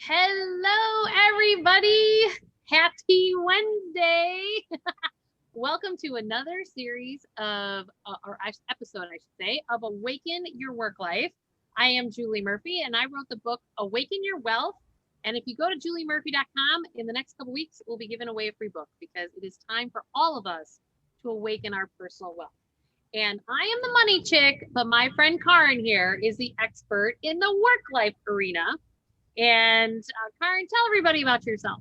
Hello, everybody. Happy Wednesday. Welcome to another series of, episode, I should say, of Awaken Your Work Life. I am Julie Murphy, and I wrote the book, Awaken Your Wealth. And if you go to juliemurphy.com, in the next couple weeks, we'll be giving away a free book because it is time for all of us to awaken our personal wealth. And I am the money chick, but my friend Karen here is the expert in the work life arena. And Karen, tell everybody about yourself.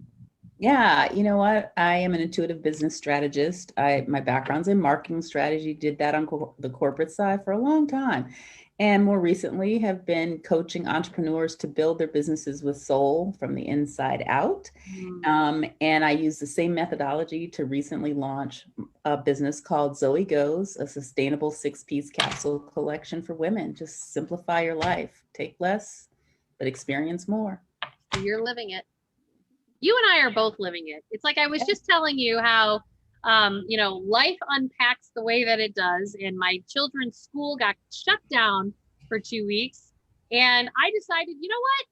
Yeah, you know what? I am an intuitive business strategist. My background's in marketing strategy, did that on the corporate side for a long time. And more recently have been coaching entrepreneurs to build their businesses with soul from the inside out. And I use the same methodology to recently launch a business called 𝑘𝐻𝑧, a sustainable 6-piece capsule collection for women. Just simplify your life, take less, but experience more. You're living it. You and I are both living it. It's like I was just telling you how, life unpacks the way that it does. And my children's school got shut down for 2 weeks. And I decided, you know what?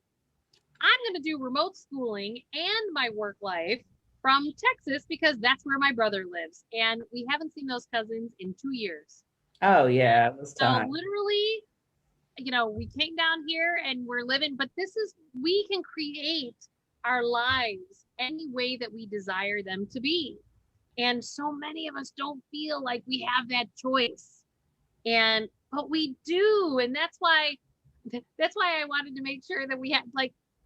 I'm going to do remote schooling and my work life from Texas because that's where my brother lives. And we haven't seen those cousins in 2 years. Oh, yeah. It was time. So literally, we came down here and we're living, but we can create our lives any way that we desire them to be. And so many of us don't feel like we have that choice. But we do. And that's why I wanted to make sure that we had,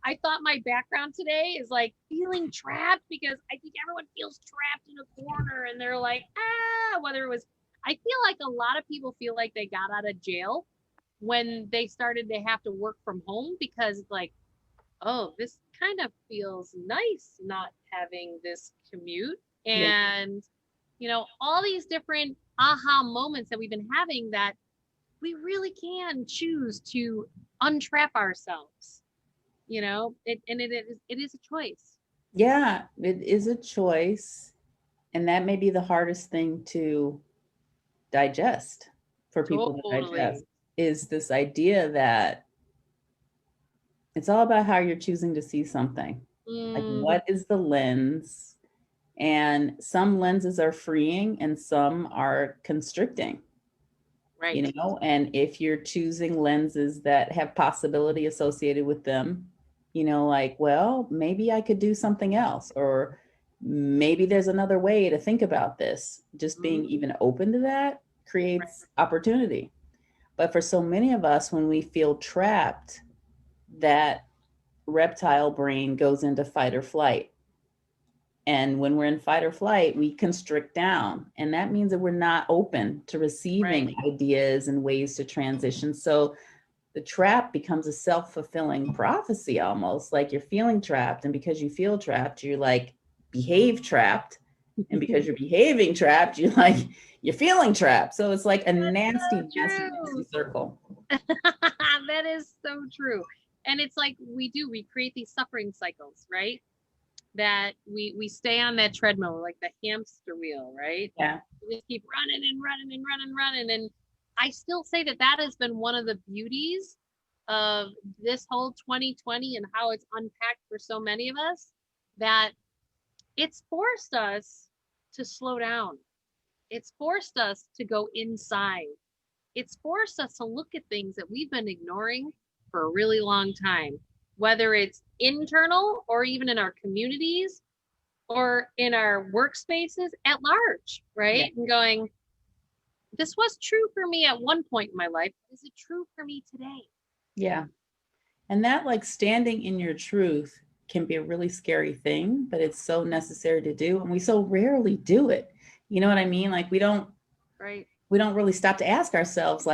I thought my background today is like feeling trapped because I think everyone feels trapped in a corner and they're like, I feel like a lot of people feel like they got out of jail when they started to have to work from home because this kind of feels nice not having this commute. And, all these different aha moments that we've been having that we really can choose to untrap ourselves, it is a choice. Yeah, it is a choice. And that may be the hardest thing to digest for people to digest is this idea that it's all about how you're choosing to see something. Like, what is the lens? And some lenses are freeing and some are constricting. Right. And if you're choosing lenses that have possibility associated with them, maybe I could do something else, or maybe there's another way to think about this. Just being even open to that creates opportunity. But for so many of us, when we feel trapped, that reptile brain goes into fight or flight. And when we're in fight or flight, we constrict down. And that means that we're not open to receiving ideas and ways to transition. So the trap becomes a self-fulfilling prophecy, almost like you're feeling trapped. And because you feel trapped, you're like, behave trapped. And because you're behaving trapped, you're feeling trapped. So it's like a nasty circle. That is so true. And it's like we create these suffering cycles, right? That we stay on that treadmill, like the hamster wheel, right? Yeah. We just keep running and running and running and running. And I still say that has been one of the beauties of this whole 2020 and how it's unpacked for so many of us, that it's forced us to slow down. It's forced us to go inside. It's forced us to look at things that we've been ignoring for a really long time, whether it's internal or even in our communities or in our workspaces at large, right? Yeah. And going, this was true for me at one point in my life. Is it true for me today? Yeah. And that standing in your truth can be a really scary thing, but it's so necessary to do. And we so rarely do it. You know what I mean? We don't really stop to ask ourselves,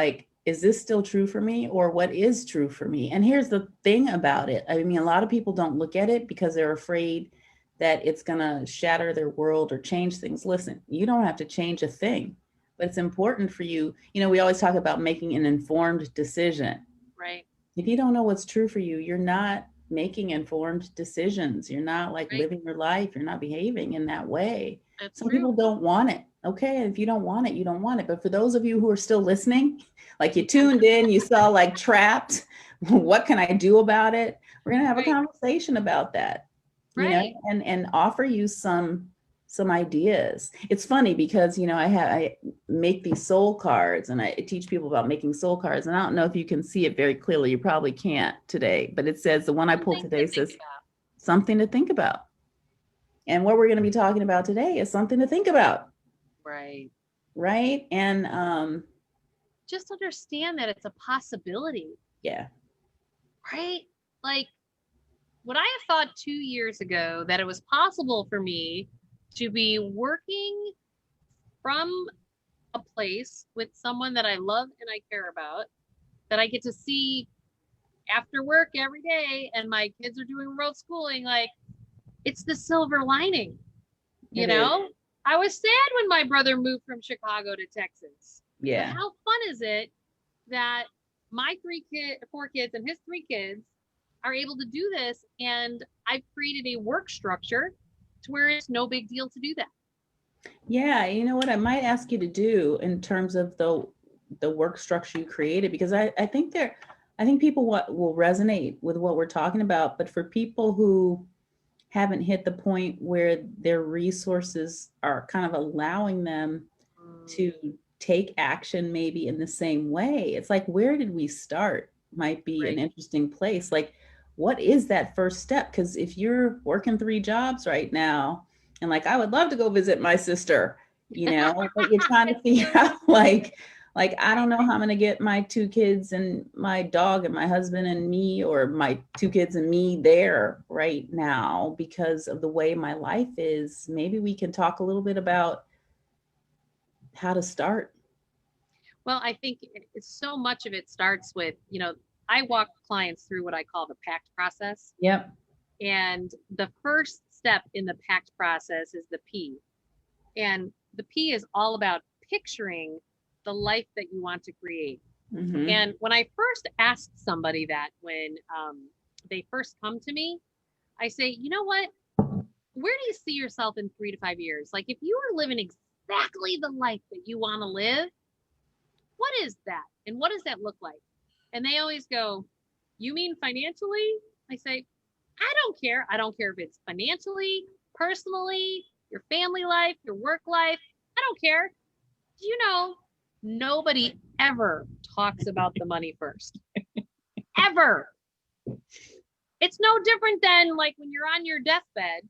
is this still true for me, or what is true for me? And here's the thing about it. I mean, a lot of people don't look at it because they're afraid that it's going to shatter their world or change things. Listen, you don't have to change a thing, but it's important for you. We always talk about making an informed decision. Right. If you don't know what's true for you, you're not making informed decisions. You're not living your life. You're not behaving in that way. Some people don't want it. Okay, if you don't want it, you don't want it. But for those of you who are still listening, you tuned in, you saw trapped, what can I do about it? We're going to have a Right. conversation about that, you know, Right. and offer you some ideas. It's funny because, you know, I make these soul cards and I teach people about making soul cards. And I don't know if you can see it very clearly. You probably can't today, but it says, the one I pulled Something to today think says about. something to think about. And what we're going to be talking about today is something to think about. Right. Right. And Just understand that it's a possibility, yeah. right? Like, would I have thought 2 years ago that it was possible for me to be working from a place with someone that I love and I care about, that I get to see after work every day, and my kids are doing remote schooling? Like, it's the silver lining, you It is. know? I was sad when my brother moved from Chicago to Texas. But Yeah. how fun is it that my 4 kids and his 3 kids are able to do this, and I've created a work structure to where it's no big deal to do that. Yeah, you know what I might ask you to do in terms of the work structure you created, because I think people will resonate with what we're talking about, but for people who haven't hit the point where their resources are kind of allowing them to take action maybe in the same way, it's like, where did we start might be an Right. interesting place. Like, what is that first step? Because if you're working 3 jobs right now, and like, I would love to go visit my sister, you know, but you're trying to figure out like, I don't know how I'm going to get my 2 kids and my dog and my husband and me, or my 2 kids and me there right now because of the way my life is. Maybe we can talk a little bit about how to start. Well, I think it's so much of it starts with, I walk clients through what I call the PACT process. Yep. And the first step in the PACT process is the P. And the P is all about picturing the life that you want to create. Mm-hmm. And when I first asked somebody that, when they first come to me, I say, you know what? Where do you see yourself in 3 to 5 years? Like, if you were living exactly the life that you want to live, what is that? And what does that look like? And they always go, you mean financially? I say, I don't care. I don't care if it's financially, personally, your family life, your work life. I don't care. You know, nobody ever talks about the money first. Ever. It's no different than like when you're on your deathbed.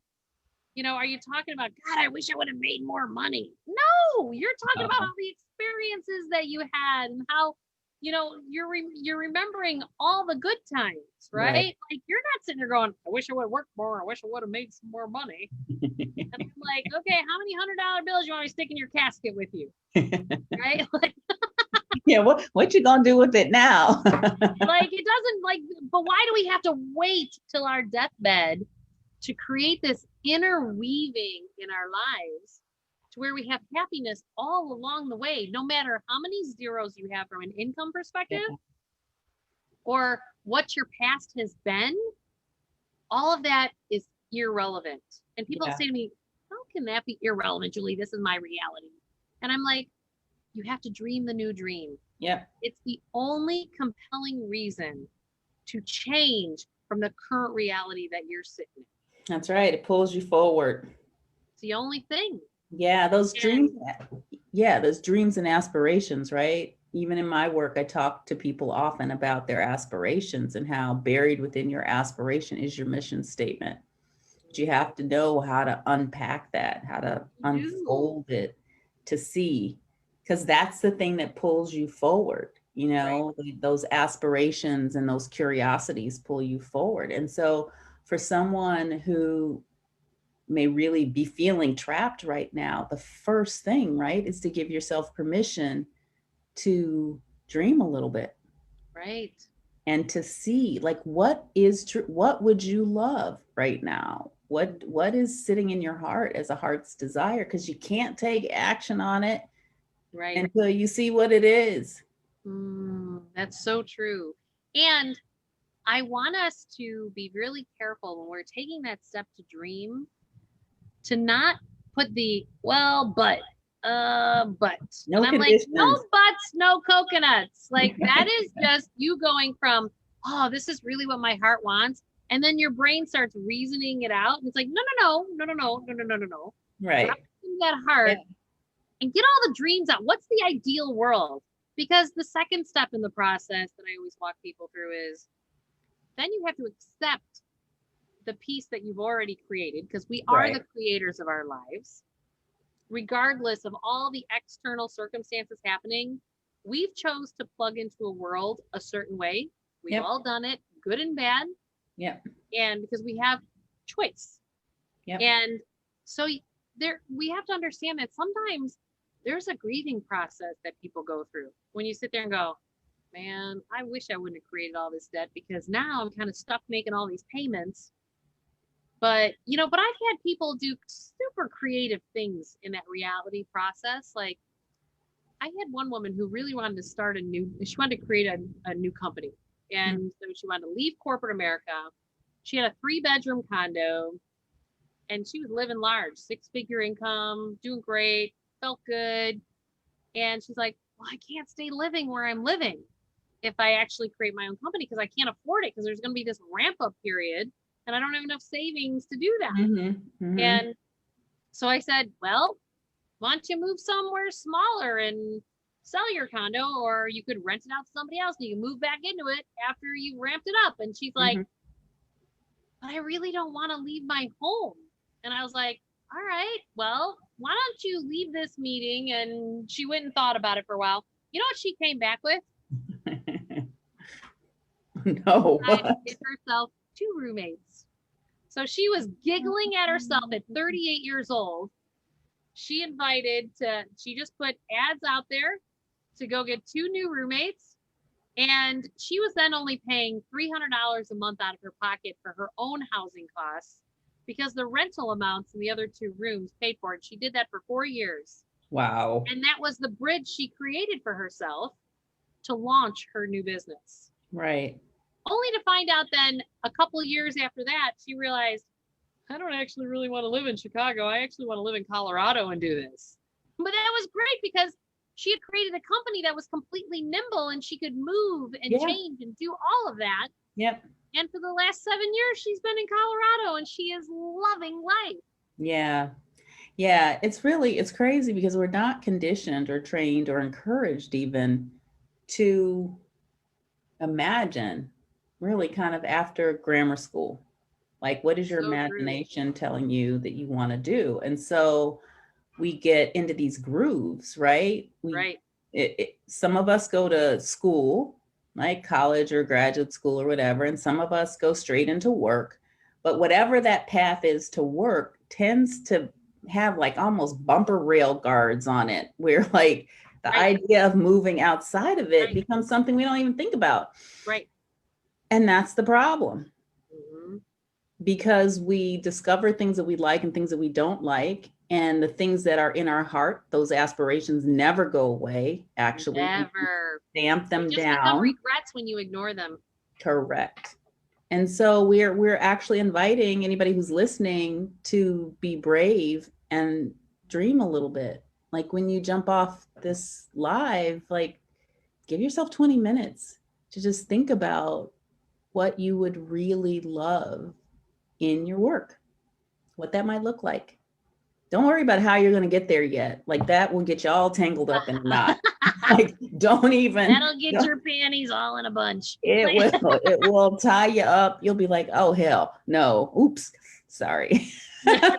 Are you talking about, God, I wish I would have made more money? No, you're talking about all the experiences that you had and how, you're remembering all the good times, right? Like, you're not sitting there going, I wish I would have worked more. I wish I would have made some more money. And I'm like, okay, how many $100 bills you want me to stick in your casket with you? Right? Like, yeah, what you gonna do with it now? like, it doesn't, like, but why do we have to wait till our deathbed to create this inner weaving in our lives to where we have happiness all along the way, no matter how many zeros you have from an income perspective or what your past has been? All of that is irrelevant. And people say to me, how can that be irrelevant, Julie? This is my reality. And I'm like, you have to dream the new dream. Yep. It's the only compelling reason to change from the current reality that you're sitting in. That's right. It pulls you forward. It's the only thing. Yeah, those dreams. Yeah, those dreams and aspirations, right? Even in my work, I talk to people often about their aspirations and how buried within your aspiration is your mission statement. But you have to know how to unpack that, how to unfold it to see, because that's the thing that pulls you forward. Those aspirations and those curiosities pull you forward. And so for someone who may really be feeling trapped right now, the first thing, right, is to give yourself permission to dream a little bit. Right. And to see, like, what is true, what would you love right now? What is sitting in your heart as a heart's desire? Because you can't take action on it until you see what it is. That's so true. And I want us to be really careful when we're taking that step to dream, to not put the, well, but. No, and I'm like, no buts, no coconuts. Like, that is just you going from, oh, this is really what my heart wants. And then your brain starts reasoning it out. And it's like, no. We're not Right. making that hard. Yeah. And get all the dreams out. What's the ideal world? Because the second step in the process that I always walk people through is then you have to accept the piece that you've already created, because we are Right. the creators of our lives. Regardless of all the external circumstances happening, we've chose to plug into a world a certain way. We've Yep. all done it, good and bad. Yep. And because we have choice. Yep. And so we have to understand that sometimes there's a grieving process that people go through when you sit there and go, man, I wish I wouldn't have created all this debt, because now I'm kind of stuck making all these payments. But I've had people do super creative things in that reality process. Like, I had one woman who really wanted to she wanted to create a new company. And so she wanted to leave corporate America. She had a 3-bedroom condo, and she was living large, 6-figure income, doing great, felt good. And she's like, well, I can't stay living where I'm living if I actually create my own company, because I can't afford it, because there's going to be this ramp up period and I don't have enough savings to do that. And so I said, well, why don't you move somewhere smaller and sell your condo, or you could rent it out to somebody else and you can move back into it after you ramped it up. And she's like, but I really don't want to leave my home. And I was like, all right, well, why don't you leave this meeting? And she went and thought about it for a while. You know what she came back with? No. What? Get herself 2 roommates. So she was giggling at herself at 38 years old. She just put ads out there to go get 2 new roommates. And she was then only paying $300 a month out of her pocket for her own housing costs, because the rental amounts in the other 2 rooms paid for it. She did that for 4 years. Wow. And that was the bridge she created for herself to launch her new business. Right. Only to find out then a couple of years after that, she realized, I don't actually really want to live in Chicago. I actually want to live in Colorado and do this. But that was great, because she had created a company that was completely nimble, and she could move and change and do all of that. Yep. And for the last 7 years, she's been in Colorado, and she is loving life. Yeah. Yeah. It's crazy, because we're not conditioned or trained or encouraged even to imagine, really kind of after grammar school. Like, what is your imagination telling you that you want to do? And so we get into these grooves, right? Some of us go to school, like college or graduate school or whatever, and some of us go straight into work. But whatever that path is to work tends to have like almost bumper rail guards on it, where like the idea of moving outside of it becomes something we don't even think about. Right. And that's the problem. Because we discover things that we like and things that we don't like. And the things that are in our heart, those aspirations never go away. Actually, never stamp them just down. Become regrets when you ignore them. Correct. And so we're actually inviting anybody who's listening to be brave and dream a little bit. Like, when you jump off this live, like, give yourself 20 minutes to just think about what you would really love in your work, what that might look like. Don't worry about how you're going to get there yet. Like, that will get you all tangled up in a knot. Like, don't even. That'll get your panties all in a bunch. It will tie you up. You'll be like, oh, hell, no. Oops. Sorry. Bloop.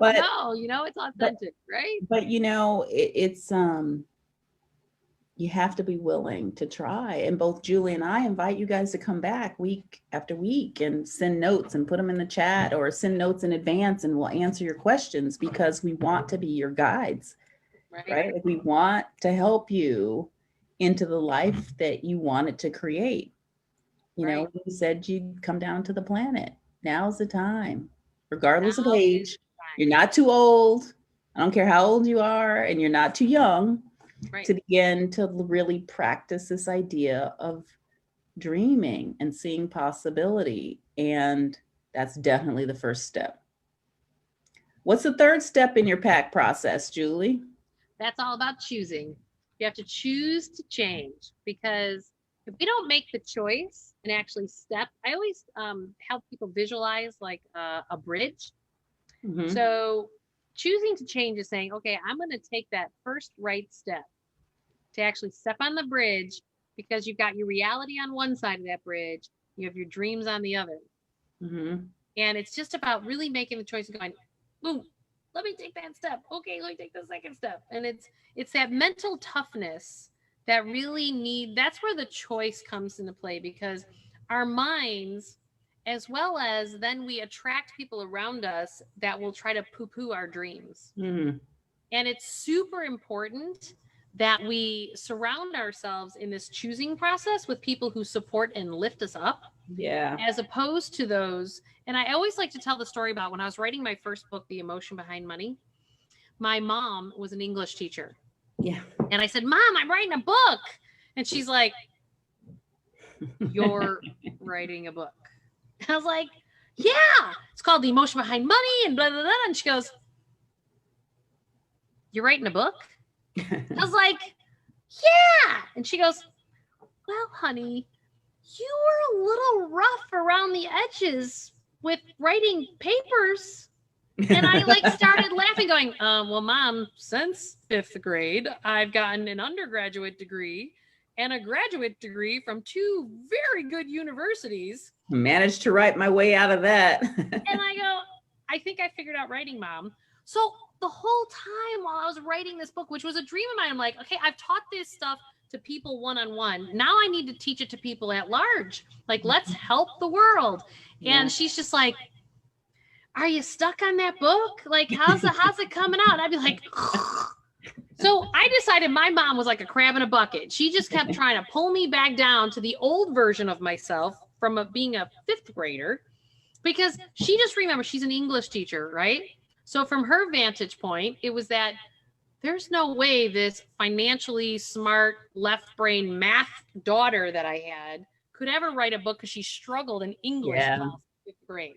But no, it's authentic, right? But it's you have to be willing to try. And both Julie and I invite you guys to come back week after week and send notes and put them in the chat, or send notes in advance, and we'll answer your questions, because we want to be your guides, right? Like, we want to help you into the life that you wanted to create. You said you'd come down to the planet. Now's the time, regardless of age. You're not too old. I don't care how old you are, and you're not too young. To begin to really practice this idea of dreaming and seeing possibility. And that's definitely the first step. What's the third step in your PAC process, Julie? That's all about choosing. You have to choose to change, because if we don't make the choice and actually step, I always help people visualize like a bridge. Mm-hmm. So choosing to change is saying, okay, I'm going to take that first right step to actually step on the bridge, because you've got your reality on one side of that bridge, you have your dreams on the other. Mm-hmm. And it's just about really making the choice and going, boom, let me take that step. Okay, let me take the second step. And it's that mental toughness that really that's where the choice comes into play, because our minds, as well as then we attract people around us that will try to poo-poo our dreams. Mm-hmm. And it's super important that we surround ourselves in this choosing process with people who support and lift us up, Yeah. as opposed to those. And I always like to tell the story about when I was writing my first book, The Emotion Behind Money. My mom was an English teacher. Yeah. And I said, Mom, I'm writing a book. And she's like, you're writing a book? And I was like, yeah, it's called The Emotion Behind Money and blah, blah, blah. And she goes, you're writing a book? I was like, yeah. And she goes, well, honey, you were a little rough around the edges with writing papers. And I like started laughing, going, well, Mom, since 5th grade, I've gotten an undergraduate degree and a graduate degree from 2 very good universities. Managed to write my way out of that. And I go, I think I figured out writing, Mom. So the whole time while I was writing this book, which was a dream of mine, I'm like, okay, I've taught this stuff to people one-on-one. Now I need to teach it to people at large. Like, let's help the world. Yeah. And she's just like, are you stuck on that book? Like, how's it coming out? And I'd be like, so I decided my mom was like a crab in a bucket. She just kept trying to pull me back down to the old version of myself from being a 5th grader, because she just remembers she's an English teacher, right? So from her vantage point, it was that there's no way this financially smart, left brain math daughter that I had could ever write a book, because she struggled in English in 5th grade.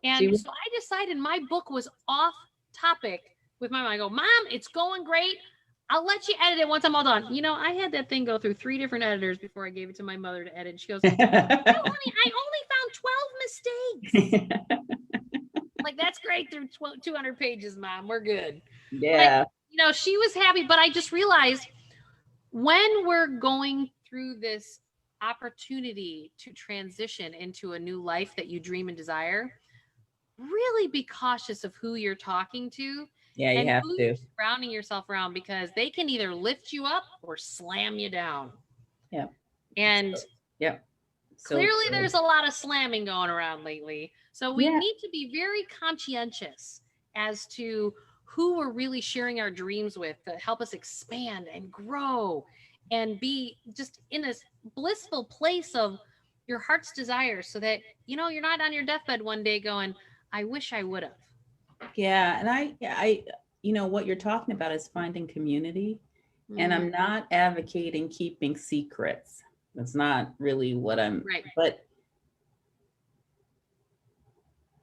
And so I decided my book was off topic with my mom. I go, Mom, it's going great. I'll let you edit it once I'm all done. You know, I had that thing go through 3 different editors before I gave it to my mother to edit. She goes, I only found 12 mistakes. Like, that's great through 200 pages, Mom. We're good. Yeah. But, you know, she was happy. But I just realized when we're going through this opportunity to transition into a new life that you dream and desire, really be cautious of who you're talking to. Yeah, you have to. You're surrounding yourself around, because they can either lift you up or slam you down. Yeah. And clearly So there's a lot of slamming going around lately. So we need to be very conscientious as to who we're really sharing our dreams with to help us expand and grow and be just in this blissful place of your heart's desire, so that, you know, you're not on your deathbed one day going, I wish I would have. Yeah. And I, you know, what you're talking about is finding community. Mm-hmm. And I'm not advocating keeping secrets. That's not really what I'm, but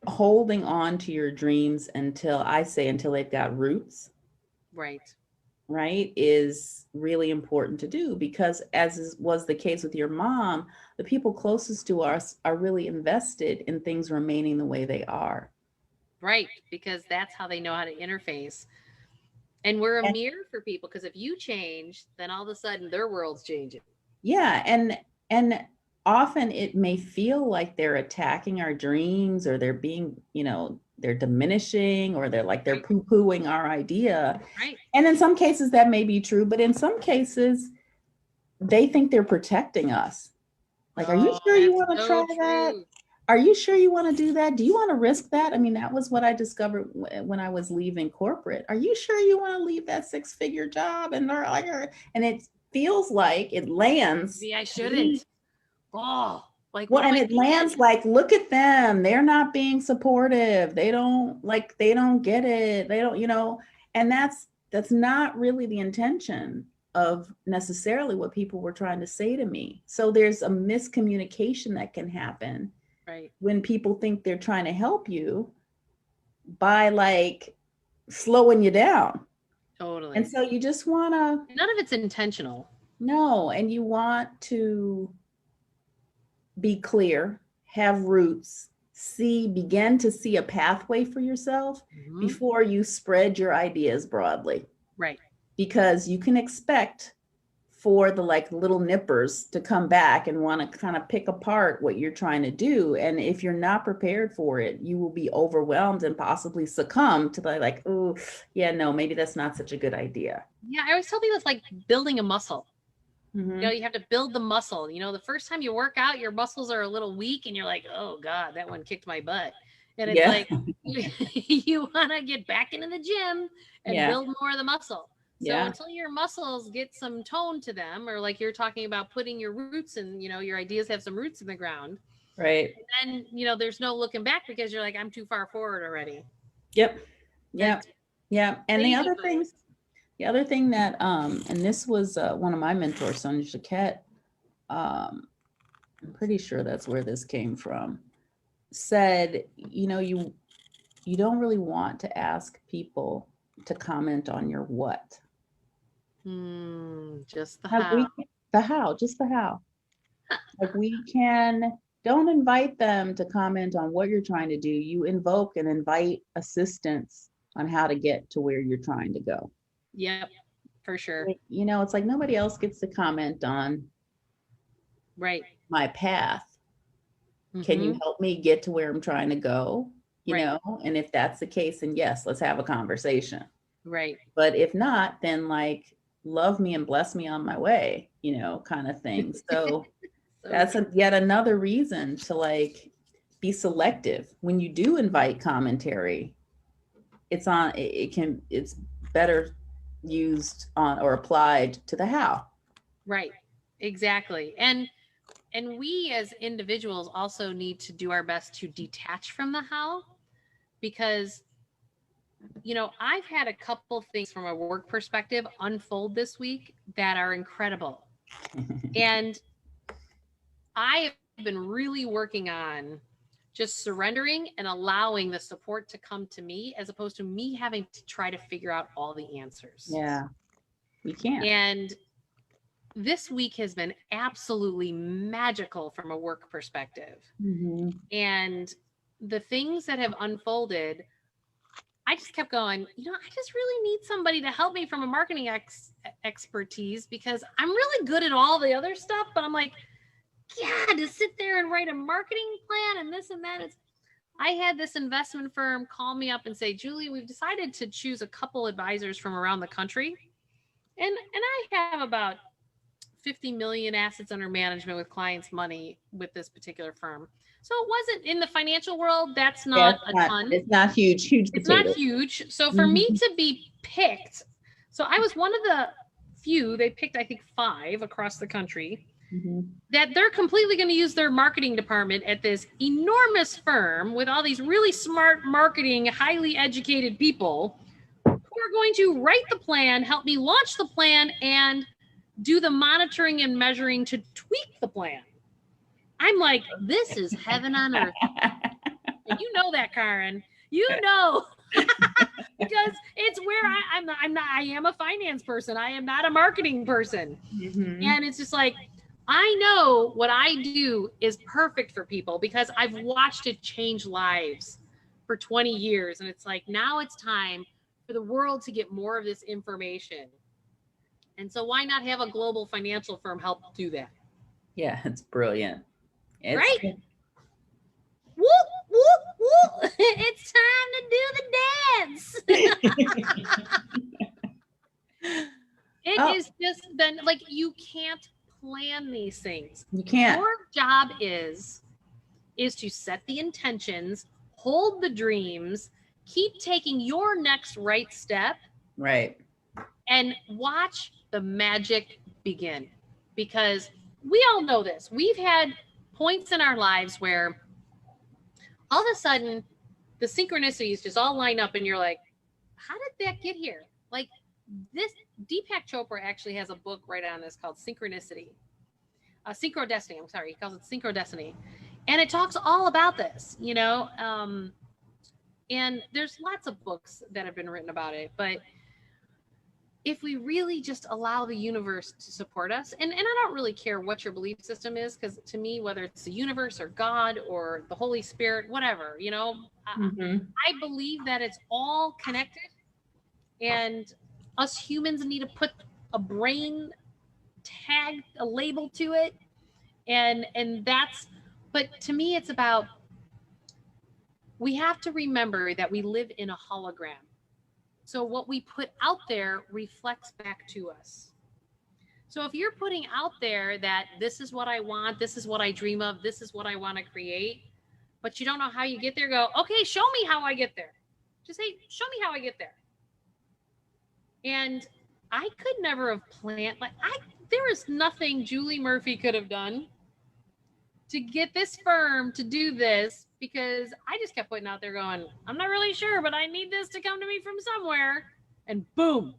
holding on to your dreams until they've got roots. Right, is really important to do, because as was the case with your mom, the people closest to us are really invested in things remaining the way they are. Right, because that's how they know how to interface. And we're a mirror for people, because if you change, then all of a sudden their world's changing. Yeah, and often it may feel like they're attacking our dreams, or they're being, you know, they're diminishing, or they're poo-pooing our idea. Right. And in some cases that may be true, but in some cases they think they're protecting us. Like, are you sure you want to try that? Are you sure you want to do that? Do you want to risk that? I mean, that was what I discovered when I was leaving corporate. Are you sure you want to leave that 6-figure job? And it feels like it lands. Maybe I shouldn't. Oh, like, well, and it lands like, look at them. They're not being supportive. They don't get it. They don't, you know, and that's not really the intention of necessarily what people were trying to say to me. So there's a miscommunication that can happen. Right. When people think they're trying to help you by like slowing you down. Totally. And so you just want to, none of it's intentional. no, and you want to be clear, have roots, begin to see a pathway for yourself before you spread your ideas broadly. Right. Because you can expect for the like little nippers to come back and want to kind of pick apart what you're trying to do. And if you're not prepared for it, you will be overwhelmed and possibly succumb to the like, oh, yeah, no, maybe that's not such a good idea. Yeah, I always tell people it's like building a muscle. Mm-hmm. You know, you have to build the muscle. You know, the first time you work out, your muscles are a little weak and you're like, oh God, that one kicked my butt. And it's like, you want to get back into the gym and build more of the muscle. So until your muscles get some tone to them, or like you're talking about putting your roots in, you know, your ideas have some roots in the ground. Right. And, you know, there's no looking back because you're like, I'm too far forward already. Yep. Yeah. Yeah. And the other thing that, and this was one of my mentors, Sonia Jacquette, I'm pretty sure that's where this came from, said, you know, you don't really want to ask people to comment on your what. Just the how. Just the how. Like don't invite them to comment on what you're trying to do. You invoke and invite assistance on how to get to where you're trying to go. Yep, for sure. You know, it's like nobody else gets to comment on my path. Can you help me get to where I'm trying to go? You know, and if that's the case, then yes, let's have a conversation. Right. But if not, then like, love me and bless me on my way, you know, kind of thing. So that's yet another reason to like be selective. When you do invite commentary, it's better used on or applied to the how. Right. Exactly. And we as individuals also need to do our best to detach from the how, because, you know, I've had a couple things from a work perspective unfold this week that are incredible. And I have been really working on just surrendering and allowing the support to come to me, as opposed to me having to try to figure out all the answers. Yeah, we can't. And this week has been absolutely magical from a work perspective. And the things that have unfolded, I just kept going, you know, I just really need somebody to help me from a marketing expertise, because I'm really good at all the other stuff, but I'm like, yeah, to sit there and write a marketing plan and this and that. I had this investment firm call me up and say, Julie, we've decided to choose a couple advisors from around the country. And I have about 50 million assets under management with clients' money with this particular firm. So it wasn't in the financial world. That's not a ton. It's not huge. It's not huge. So for me to be picked, so I was one of the few, they picked, I think, 5 across the country, that they're completely going to use their marketing department at this enormous firm with all these really smart marketing, highly educated people who are going to write the plan, help me launch the plan, and do the monitoring and measuring to tweak the plan. I'm like, this is heaven on earth. And you know that, Karen. You know, because it's where I am a finance person. I am not a marketing person. And it's just like, I know what I do is perfect for people because I've watched it change lives for 20 years. And it's like, now it's time for the world to get more of this information. And so why not have a global financial firm help do that? Yeah, it's brilliant. Right? Whoop, whoop, whoop. It's time to do the dance. It has just been like, you can't plan these things. You can't. Your job is to set the intentions, hold the dreams, keep taking your next right step. Right. And watch the magic begin. Because we all know this. We've had points in our lives where all of a sudden the synchronicities just all line up and you're like, how did that get here? Like this, Deepak Chopra actually has a book right on this called Synchronicity. Synchrodestiny, I'm sorry, he calls it Synchrodestiny. And it talks all about this, you know, and there's lots of books that have been written about it, but if we really just allow the universe to support us, and I don't really care what your belief system is, because to me, whether it's the universe or God or the Holy Spirit, whatever, I believe that it's all connected, and us humans need to put a brain tag, a label to it, and that's, but to me, it's about, we have to remember that we live in a hologram. So what we put out there reflects back to us. So if you're putting out there that this is what I want, this is what I dream of, this is what I want to create, but you don't know how you get there, go, okay, show me how I get there. Just say, show me how I get there. And I could never have planned, there is nothing Julie Murphy could have done to get this firm to do this, because I just kept putting out there going, I'm not really sure, but I need this to come to me from somewhere. And boom,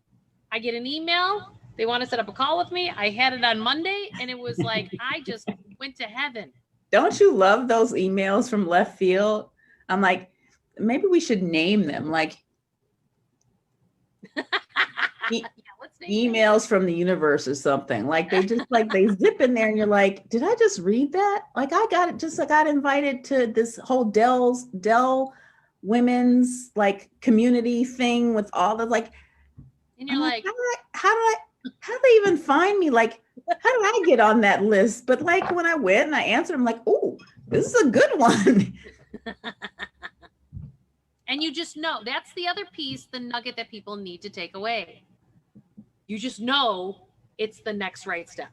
I get an email. They want to set up a call with me. I had it on Monday, and it was like, I just went to heaven. Don't you love those emails from left field? I'm like, maybe we should name them, like emails from the universe or something. Like they just they zip in there, and you're like, did I just read that? Like I got invited to this whole Dell women's community thing with all the and you're like, how do they even find me? Like, how do I get on that list? But when I went and I answered, I'm like, oh, this is a good one. And you just know, that's the other piece, the nugget that people need to take away. You just know it's the next right step.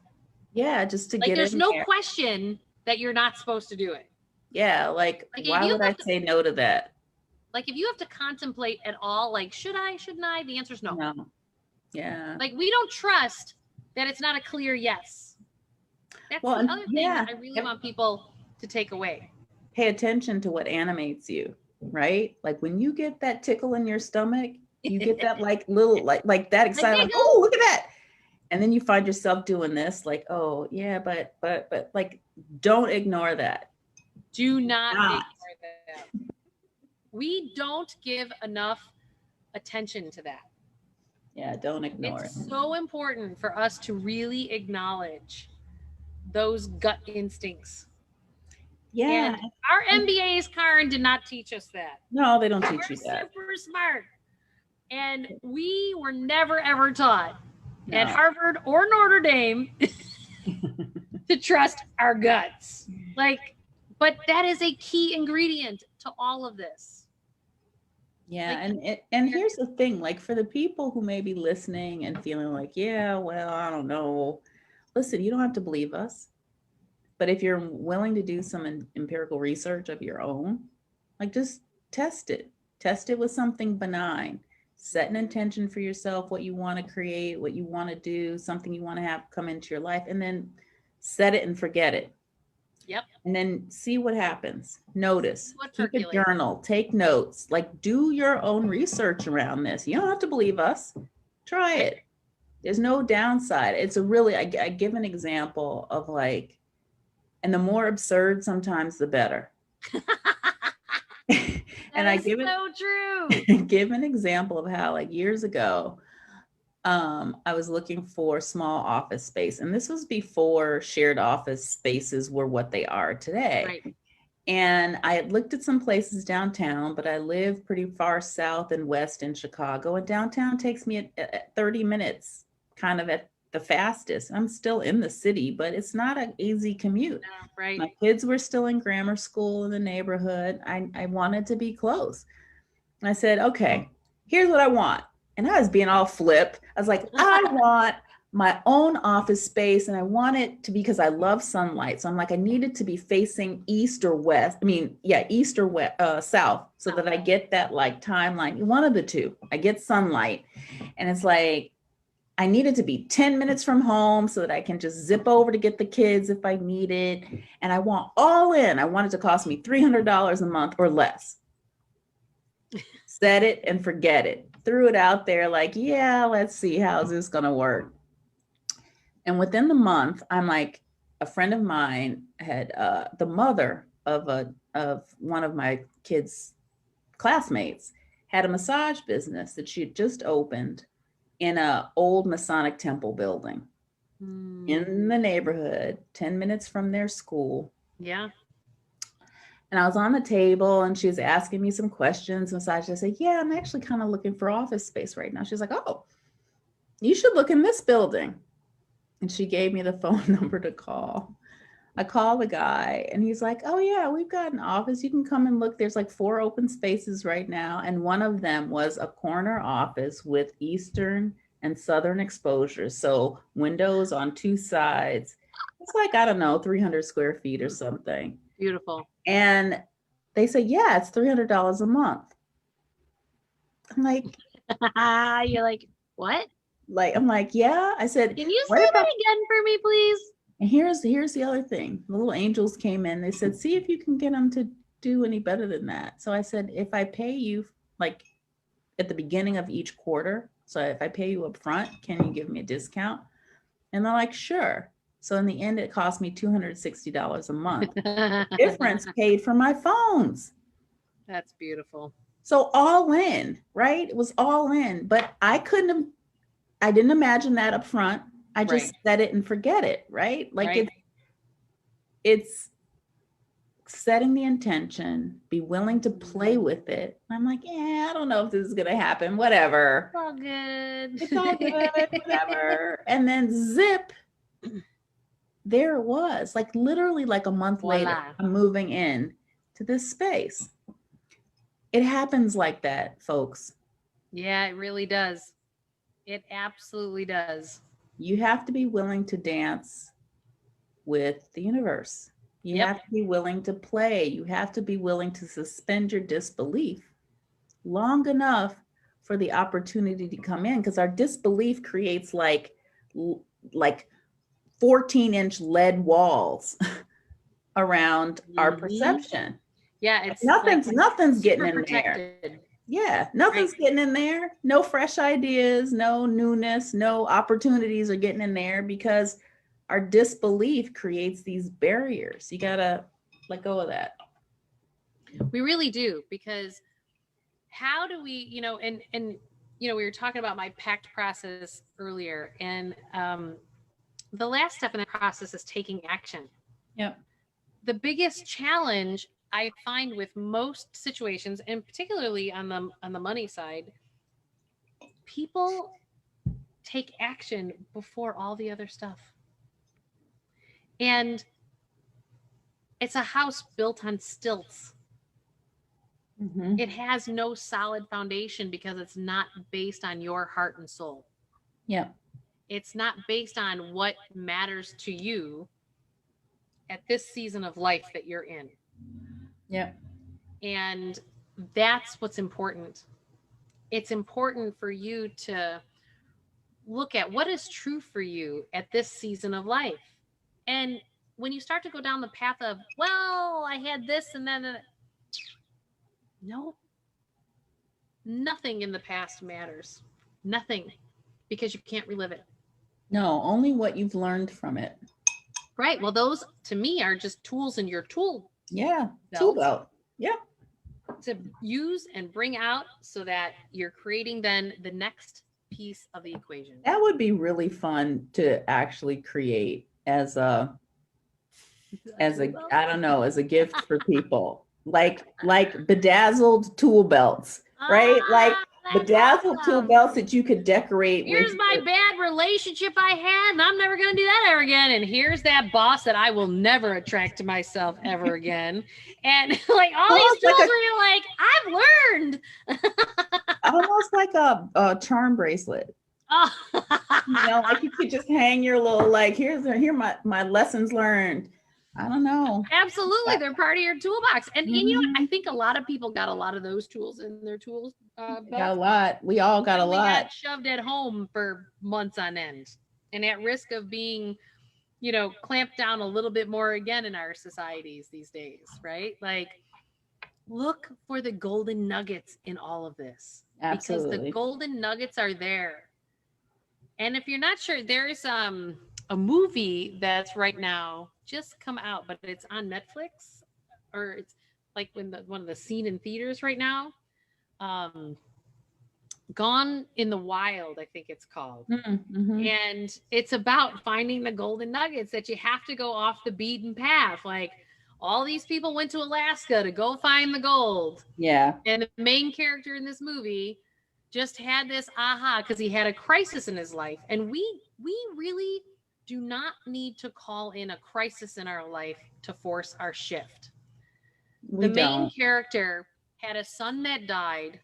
Yeah, just to get there's in no there. Question that you're not supposed to do it. Yeah, why would I say no to that? If you have to contemplate at all, should I, shouldn't I? The answer is no. No. Yeah. We don't trust that it's not a clear yes. That's the other thing that I really want people to take away. Pay attention to what animates you, right? When you get that tickle in your stomach, you get that little that excited, oh, look at that. And then you find yourself doing this, oh yeah, but don't ignore that. Do not ignore that. We don't give enough attention to that. Yeah, don't ignore it. It's so important for us to really acknowledge those gut instincts. Yeah. And our MBAs, Karen, did not teach us that. No, they don't teach you that. We're super smart. And we were never, ever taught at Harvard or Notre Dame to trust our guts. But that is a key ingredient to all of this. Yeah, and here's the thing, for the people who may be listening and feeling yeah, well, I don't know. Listen, you don't have to believe us. But if you're willing to do some empirical research of your own, just test it. Test it with something benign. Set an intention for yourself, what you want to create, what you want to do, something you want to have come into your life, and then set it and forget it. Yep. And then see what happens. Notice, keep a journal, take notes, do your own research around this. You don't have to believe us. Try it. There's no downside. It's I give an example of and the more absurd sometimes the better. And I give so true. Give an example of how years ago, I was looking for small office space, and this was before shared office spaces were what they are today. Right. And I had looked at some places downtown, but I live pretty far south and west in Chicago, and downtown takes me at 30 minutes, kind of at the fastest. I'm still in the city, but it's not an easy commute. No, right. My kids were still in grammar school in the neighborhood. I wanted to be close. I said, okay, here's what I want. And I was being all flip. I was like, I want my own office space, and I want it to be, because I love sunlight. So I'm I need it to be facing east or west. East or west, south, so that I get that timeline. One of the two. I get sunlight, and it's I need it to be 10 minutes from home so that I can just zip over to get the kids if I need it. And I want all in. I want it to cost me $300 a month or less. Set it and forget it. Threw it out there yeah, let's see, how's this going to work? And within the month, I'm a friend of mine had the mother of one of my kids' classmates had a massage business that she had just opened. in a old Masonic temple building in the neighborhood, 10 minutes from their school. Yeah. And I was on the table and she was asking me some questions. And so I just said, yeah, I'm actually kind of looking for office space right now. She's like, oh, you should look in this building. And she gave me the phone number to call. I called the guy and he's like, oh yeah, we've got an office. You can come and look. There's like 4 open spaces right now. And one of them was a corner office with eastern and southern exposure. So windows on 2 sides. It's like, I don't know, 300 square feet or something. Beautiful. And they said, yeah, it's $300 a month. I'm like, you're like, what? I'm like, yeah. I said, can you say that again for me, please? And here's the other thing. The little angels came in. They said, see if you can get them to do any better than that. So I said, if I pay you like at the beginning of each quarter, so if I pay you up front, can you give me a discount? And they're like, sure. So in the end, it cost me $260 a month. The difference paid for my phones. That's beautiful. So all in, right? It was all in, but I didn't imagine that up front. I just set it and forget it, right? Like it's setting the intention, be willing to play with it. I'm like, yeah, I don't know if this is going to happen, whatever. It's all good. It's all good, whatever. And then zip, there it was. Like literally like a month later, I'm moving in to this space. It happens like that, folks. Yeah, it really does. It absolutely does. You have to be willing to dance with the universe. You have to be willing to play. You have to be willing to suspend your disbelief long enough for the opportunity to come in, because our disbelief creates like 14-inch lead walls around our perception. Yeah, it's nothing's getting in there. Yeah, nothing's getting in there. No fresh ideas, no newness, no opportunities are getting in there because our disbelief creates these barriers. You gotta let go of that. We really do, because how do we, and we were talking about my PACT process earlier, and the last step in the process is taking action. Yep. The biggest challenge I find with most situations, and particularly on the money side, people take action before all the other stuff. And it's a house built on stilts. Mm-hmm. It has no solid foundation because it's not based on your heart and soul. Yeah. It's not based on what matters to you at this season of life that you're in. Yeah. And that's what's important. It's important for you to look at what is true for you at this season of life. And when you start to go down the path of, well, I had this and then, no, nothing in the past matters. Nothing, because you can't relive it. No, only what you've learned from it. Right. Well, those to me are just tools in your tool. Yeah. Tool belt. Yeah. To use and bring out so that you're creating then the next piece of the equation. That would be really fun to actually create as a I don't know, as a gift for people. like bedazzled tool belts, right? Like bedazzled tool belts that you could decorate. Here's my bad relationship I had, and I'm never going to do that ever again. And here's that boss that I will never attract to myself ever again. And like all these tools where you're like, I've learned. Almost like a charm bracelet. Oh. Like you could just hang your little, like, here my lessons learned. I don't know. Absolutely. They're part of your toolbox. And, I think a lot of people got a lot of those tools in their tools. Got a lot. We all got a lot. Got shoved at home for months on end, and at risk of being, clamped down a little bit more again in our societies these days, right? Like, look for the golden nuggets in all of this. Absolutely. Because the golden nuggets are there. And if you're not sure, there's a movie that's right now just come out, but it's on Netflix, or it's like one of the scene in theaters right now. Gone in the Wild, I think it's called. Mm-hmm. And it's about finding the golden nuggets, that you have to go off the beaten path. Like, all these people went to Alaska to go find the gold. Yeah. And the main character in this movie just had this aha because he had a crisis in his life. And we really do not need to call in a crisis in our life to force our shift. We The main don't. character had a son that died,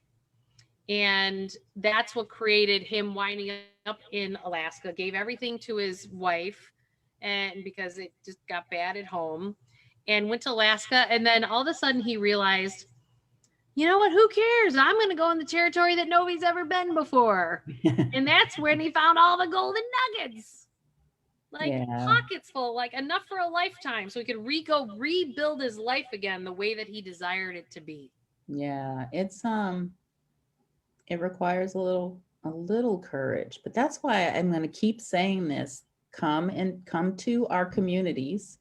and that's what created him winding up in Alaska, gave everything to his wife, and because it just got bad at home, and went to Alaska. And then all of a sudden he realized, you know what, who cares? I'm going to go in the territory that nobody's ever been before. And that's when he found all the golden nuggets, like Yeah. pockets full, like enough for a lifetime, so he could rebuild his life again the way that he desired it to be. Yeah. It requires a little courage, but that's why I'm going to keep saying this. Come to our communities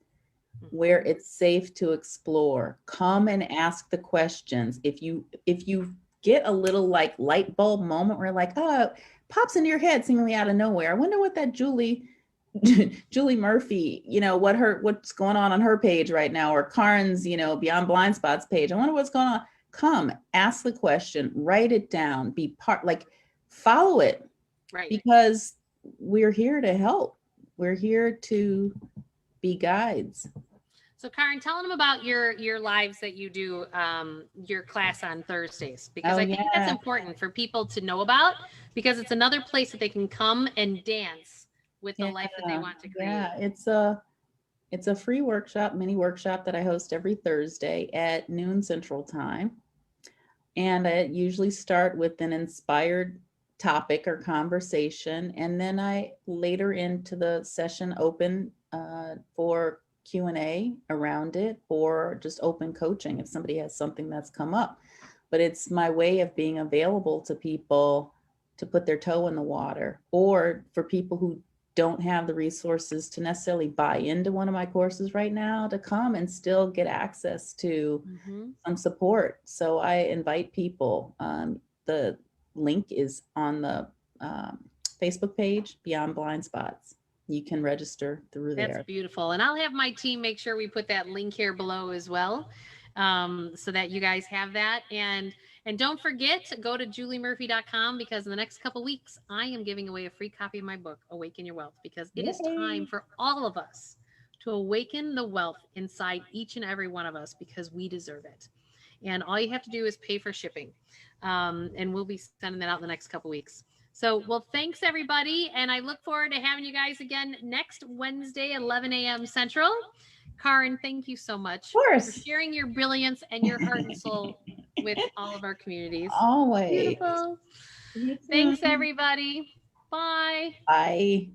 where it's safe to explore. Come and ask the questions. If you get a little like light bulb moment where like, oh, pops into your head seemingly out of nowhere. I wonder what that Julie Murphy, what's going on her page right now, or Karen's, Beyond Blind Spots page. I wonder what's going on. Come, ask the question, write it down, be part, like follow it, Right. because we're here to help. We're here to be guides. So Karen, tell them about your lives that you do, your class on Thursdays, because I think that's important for people to know about, because it's another place that they can come and dance with the life that they want to create. Yeah, it's a free workshop, mini workshop that I host every Thursday at noon Central Time. And I usually start with an inspired topic or conversation. And then I later into the session open for Q&A around it, or just open coaching if somebody has something that's come up. But it's my way of being available to people to put their toe in the water, or for people who don't have the resources to necessarily buy into one of my courses right now, to come and still get access to some support. So I invite people. The link is on the Facebook page, Beyond Blind Spots. You can register through there. That's beautiful. And I'll have my team make sure we put that link here below as well, so that you guys have that. And don't forget to go to juliemurphy.com, because in the next couple weeks, I am giving away a free copy of my book, Awaken Your Wealth, because it is time for all of us to awaken the wealth inside each and every one of us, because we deserve it. And all you have to do is pay for shipping. And we'll be sending that out in the next couple weeks. So, well, thanks everybody. And I look forward to having you guys again next Wednesday, 11 a.m. Central. Karen, thank you so much for sharing your brilliance and your heart and soul with all of our communities. Always. Beautiful. Thanks, everybody. Bye. Bye.